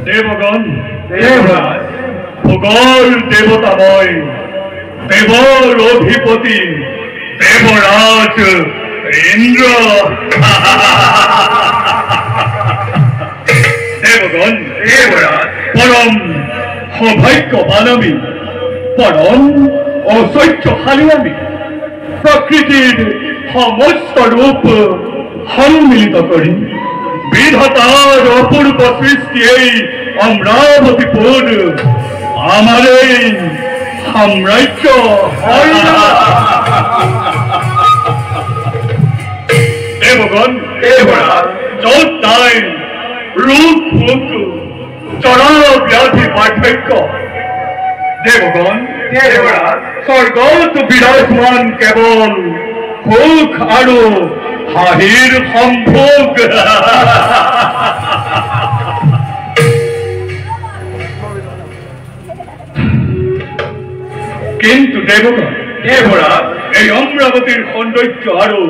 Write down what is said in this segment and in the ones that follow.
দেবগণ দেবরাজ ভূগোল দেবতাময় দেবর অধিপতি দেবরাজ ইন্দ্র দেবগণ দেবরাজ পরম সৌভাগ্যবান আমি পরম অসহ্যশালী আমি প্রকৃতির সমস্ত রূপ সম্মিলিত করি বিধাতার অপূর্ব সৃষ্টি এই অমরাবতীপুর আমার এই সাম্রাজ্য দেবগণ দেবরাজ যত নাই রূপ ভূক চড়া ব্যাধি পার্থক্য দেবগণ দেবরাজ স্বর্গত বিরাজমান কেবল সুখ আৰু হাহিৰ সম্ভোগ কিন্তু দেবগণ দেবৰাজ এই অমৰাবতীৰ সৌন্দৰ্য আৰু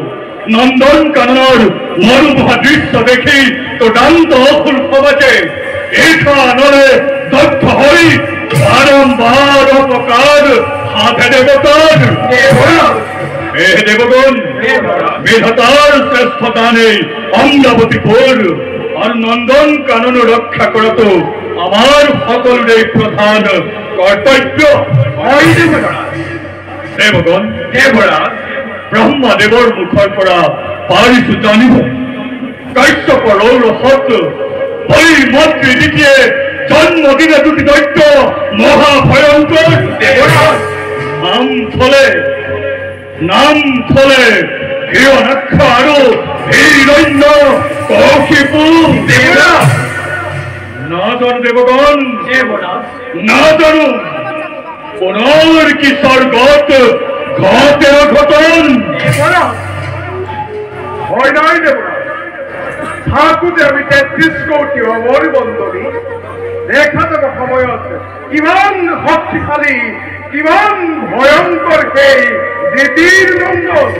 নন্দন কাননৰ মনোমোহা দৃশ্য দেখি চূড়ান্ত অকুল সমাজে এইখানৰে দক্ষ হৈ বারম্বার অপকার সাধে দেবতার দেবগণ বিধাতার শ্রেষ্ঠতা নেই অমরাবতীপুর আর নন্দন কানন রক্ষা করা তো আমার সকলের প্রধান কর্তব্য দেবগণ দেবরাজ ব্ৰহ্মদেৱৰ মুখৰ পৰা পাৰিছো জানিব কাশ্যপৰ ৰহস্য হৈ মাতৃ দ্বিতীয়ে জন্মদিনে দুটি দৈত্য মহাভয়ঙ্কৰ দেবৰাজ নাম থলে হিৰণাক্ষ আৰু হিৰণ্য কৌশিকু দেবৰাজ নাজানো দেবগণ নাজানো পুনৰ কি স্বৰ্গত ঘটে ঘটন হয় নাই দেবরাজ থাকুতে আমি ৩৩ কোটি অমর বন্দনী দেখা যাব সময়ত কিমান শক্তিশালী কিমান ভয়ঙ্কর সেই নীতির নন্দন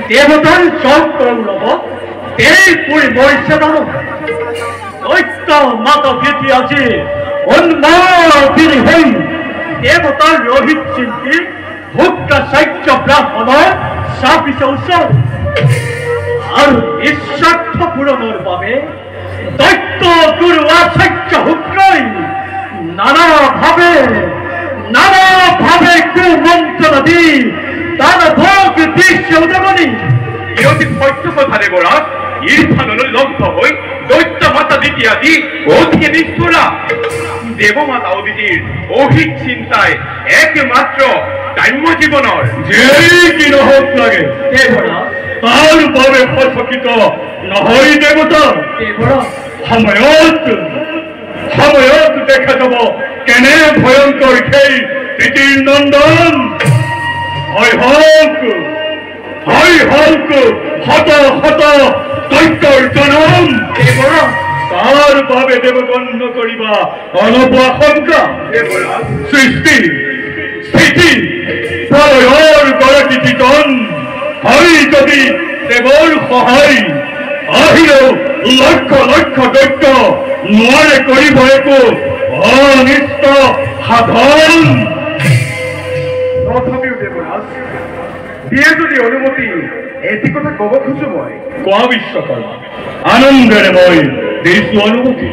দেবতার চক গৌরব এই পুরী মর্যাদানো দৈত্য মাতা ভীতি আছে উন্মাদিনী হই দেবতার রোহিত চিন্তি ভুক্তা সাহিত্য ব্রাহ্মণ সাপিত উৎসব আর নিঃস্বার্থ লক্ষ্য পূরণের বাবে দৈত্য গুরু আচার্য হুক্রই নানাভাবে কুমন্ত্রণ দি তার ভোগ দৃশ্য উদমনি ইয়তি সত্য কথা দেবরাজ ঈর্ষানল লব্ধ হই দৈত্য মাতা দ্বিতীয়াদি অধিকে নিষ্ঠুরা দেবমাতা অদিতির অধিক চিন্তায় একমাত্র কাম্য জীবনের যেই কি নহক লাগে তার বাবে ফসকিত নহয় দেবতা সময়ত দেখা যাব কেনে ভয়ঙ্কর সেই তিতির নন্দন হয় হক হত হত দৈত্যর জনম তার ভাবে দেবগণ্য করিবা অনব আশঙ্কা সৃষ্টি স্থিতি প্ৰলয়ৰ গৰাকী টিকন হয় যদি দেৱৰ সহায় আহিলেও লক্ষ লক্ষ দৈত্য নোৱাৰে কৰিব একো অনিষ্ট সাধন তথাপিও দেবৰাজ দিয়ে যদি অনুমতি এটি কথা কব খুঁজো মই কোৱা বিশ্বকৰ্মা আনন্দেৰে মই দিছো অনুমতি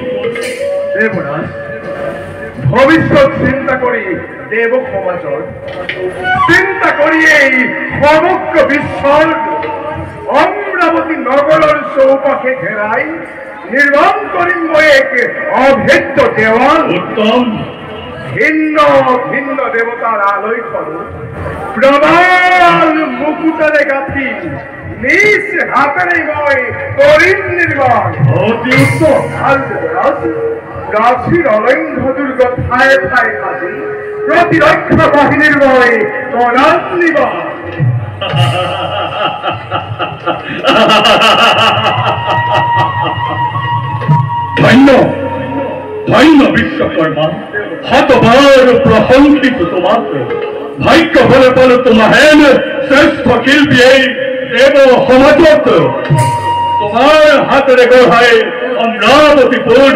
দেবৰাজ ভবিষ্যৎ চিন্তা কৰি দেব সমাজৰ চিন্তা কৰি এই সমগ্ৰ বিশ্বৰ অমরাবতী নগরের চৌপাশে ঘেরাই নির্মাণ করিম মই এক অভেদ্য দেওয়াল উত্তম ভিন্ন ভিন্ন দেবতার আলোয় করো প্রবল মুকুটারে গাথি নিজ হাতেরে মই করিম নির্মাণ অতি উত্তম প্রাচীর অলঙ্ঘ দুর্গ ঠায় ঠায় কাজে প্রতিরক্ষা বাহিনীর মই করান নিবাস ধন্য ধন্য বিশ্বকর্মা হতবার প্রশংসিত তোমাকে ভাগ্য বলে বলে তোমাহেন শ্রেষ্ঠ শিল্পী এই দেব সমাজত তোমার হাতের গড়ায় অমরাবতীপুর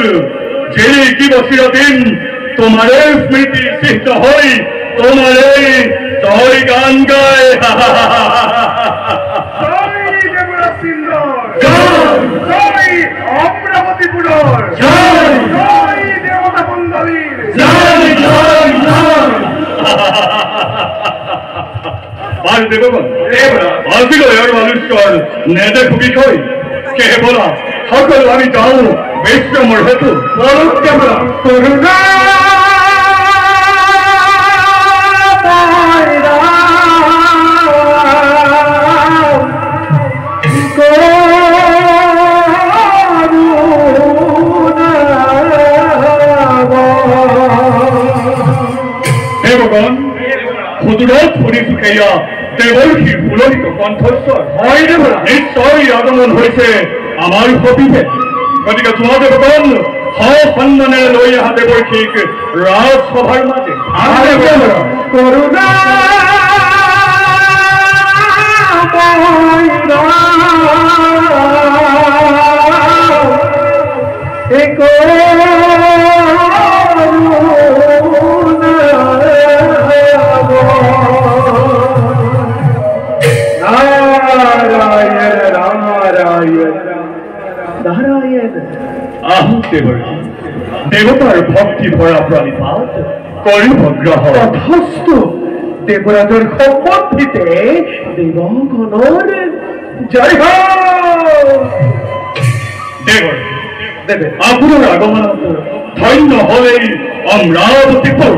যে কি চিরদিন তোমারে স্মৃতি সিদ্ধ হই তোমারে জয় গান গায় অমরাবতীপুর দেবতা মন্ডলীর মানুষৰ নেদেখো বিষয় কেহে বলা সকলো আমি যাওঁ বিশ্ৰামৰ হেতু করুণা দেবগণ ক্ষুদ্রত ফুরি শুকাইয়া দেবর্ষীর পুলকিত কণ্ঠস্বর নিশ্চয় আগমন হয়েছে আমার সতীতে গতিকে তোমা দেবগণ সন্মানে লৈ আহা দেবর্ষীক রাজসভার মাঝে করুণা দেবতার ভক্তি ভরা প্রাণীপাত করিব গ্রহ তথাস্ত দেবরাজের সম্বন্ধিতে দেবগণর জয় দেবর দেবে আপনার আগমন ধন্য হলেই অমরাবতীপুর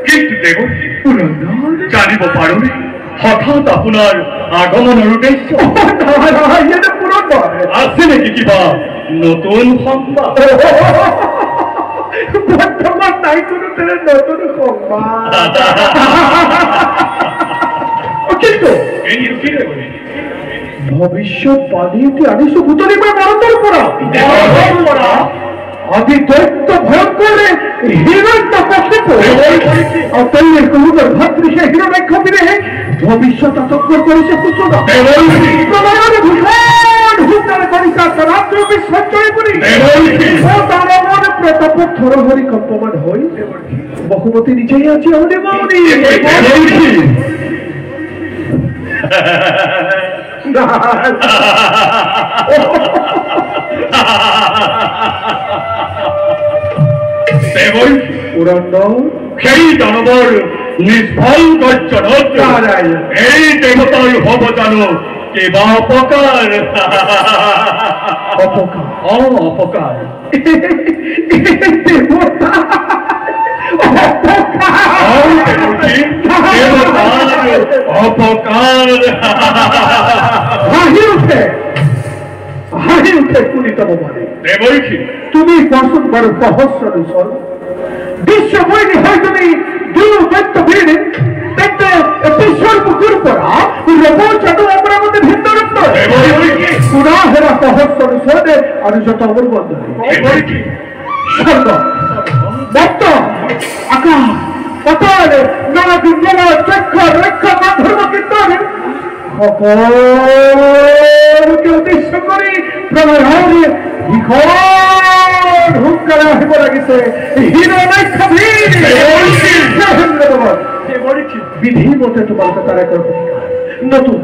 কিন্তু দেব জানিব পারবে হঠাৎ আপনার আগমনের উদ্দেশ্য আছে নাকি কিবা নতুন সংবাদ বর্তমান নাই কোনো নতুন সংবাদ কিন্তু ভবিষ্যৎবাণীতে আনিস ভূতরিমা মরণের পরা আদি দৈত্য ভয়ঙ্কর হিরণ্য কশ্যপ অতল্যের কবুতর ভাতৃ সে হিরণ্যাক্ষ দিনে ভবিষ্যৎ আতঙ্ক করেছে সূচনা প্রলয়ের ভূষণ হুঙ্কার করিকা রাত্র বিসঞ্চয় করি ও দানবন প্রতাপ থরহরি কম্পমান হই বহুমতি নিজেই আছে হরি মৌনি সেই দানবর নিষ্ফল গর্জন এই দেবতার হব জানো কে বা অপকার অপকার অপকার হাসি উঠে পুলিতম বলে তুমি কসম বড় সহস্র সর বিশ্ব বইনি হয় তুমি দুই দৈত্য বীরে দৈত্য ঈশ্বর পুকুর পড়া রব চাদু অমরাবতী ভিন্ন রত্ন পুরা হেরা সহস্র সরে আর যত অমরবন্ধ স্বর্গ দত্ত আকাশ পাতাল নানা দুর্গম চক্র রক্ষা মা ধর্ম কীর্তন সকলকে উদ্দেশ্য করি প্রণয় বিকট হুঙ্কার আহিব লাগিছে বিধি মতে তোমার তারা করবে নতুন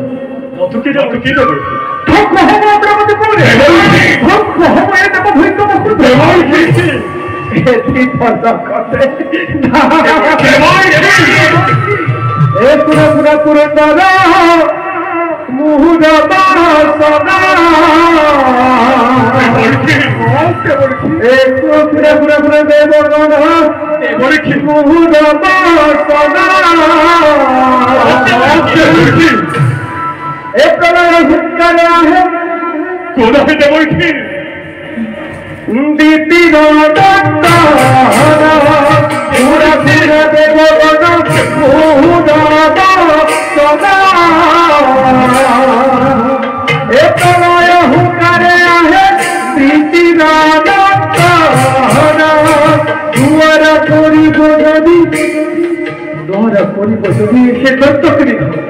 যদি সে দত্তকে ধরে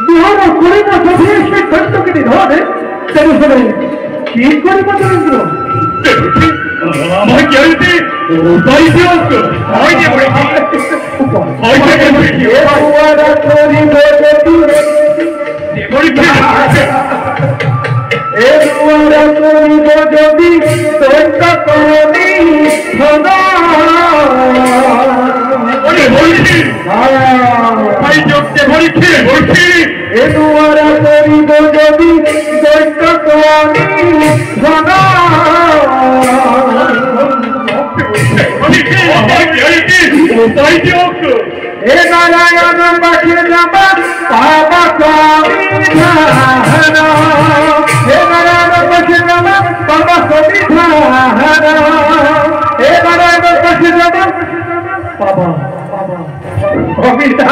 দুহারা করিব যদি সে দত্তকে ধরে তেরে কি করিব চন্দ্র আমার জ্ঞানীতে উপায় দিয়ক যদি দৈত্য করি এদুয়ারা করিব যদি দৈত্য করি এ নারায়ণ পাখি যাবা বাবা কবি হে নারায়ণ পাখি যাবা বাবা কবি হে নারায়ণ পাখি যাবা বাবা কবিতা